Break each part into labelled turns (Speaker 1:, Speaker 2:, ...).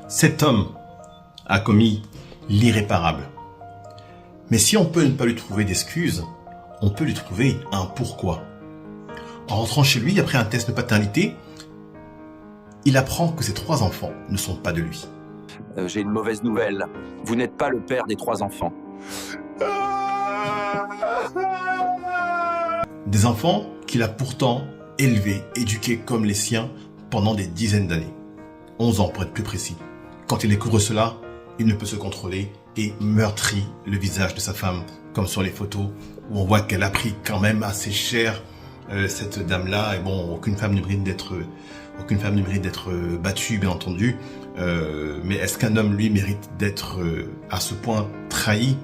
Speaker 1: Cet homme a commis l'irréparable. Mais si on peut ne pas lui trouver d'excuses, on peut lui trouver un pourquoi. En rentrant chez lui, après un test de paternité, il apprend que ses 3 enfants ne sont pas de lui.
Speaker 2: J'ai une mauvaise nouvelle. Vous n'êtes pas le père des 3 enfants.
Speaker 1: Des enfants qu'il a pourtant élevés, éduqués comme les siens pendant des dizaines d'années. 11 ans pour être plus précis. Quand il découvre cela, il ne peut se contrôler et meurtrit le visage de sa femme, comme sur les photos où on voit qu'elle a pris quand même assez cher cette dame-là. Et bon, aucune femme ne mérite d'être battue, bien entendu. Mais est-ce qu'un homme, lui, mérite d'être à ce point trahi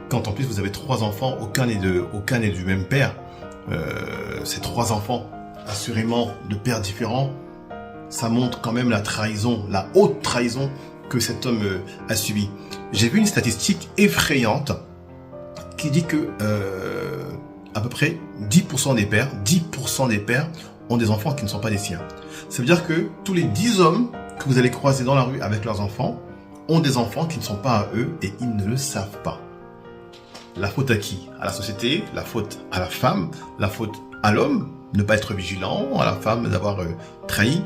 Speaker 1: quand en plus vous avez 3 enfants, aucun n'est du même père. Ces 3 enfants, assurément de pères différents, ça montre quand même la trahison, la haute trahison que cet homme a subie. J'ai vu une statistique effrayante qui dit que à peu près 10% des pères ont des enfants qui ne sont pas des siens. Ça veut dire que tous les 10 hommes que vous allez croiser dans la rue avec leurs enfants ont des enfants qui ne sont pas à eux et ils ne le savent pas. La faute à qui? À la société, la faute à la femme, la faute à l'homme, ne pas être vigilant, à la femme d'avoir trahi,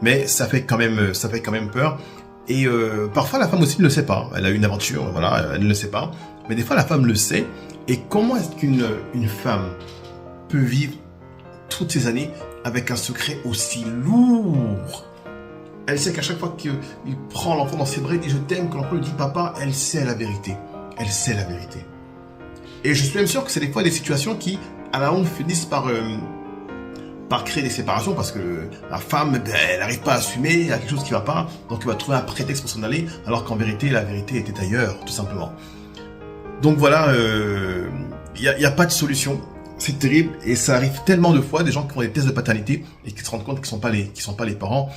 Speaker 1: mais ça fait quand même peur. Et parfois la femme aussi ne le sait pas. Elle a eu une aventure, voilà, elle ne le sait pas. Mais des fois la femme le sait. Et comment est-ce qu'une femme peut vivre toutes ces années avec un secret aussi lourd? Elle sait qu'à chaque fois qu'il prend l'enfant dans ses bras, il dit je t'aime, que l'enfant lui dit papa, elle sait la vérité. Elle sait la vérité. Et je suis même sûr que c'est des fois des situations qui, à la longue, finissent par créer des séparations parce que la femme, elle n'arrive pas à assumer, il y a quelque chose qui ne va pas, donc elle va trouver un prétexte pour s'en aller, alors qu'en vérité, la vérité était ailleurs, tout simplement. Donc voilà, il y a pas de solution. C'est terrible et ça arrive tellement de fois, des gens qui font des tests de paternité et qui se rendent compte qu'ils sont pas les parents.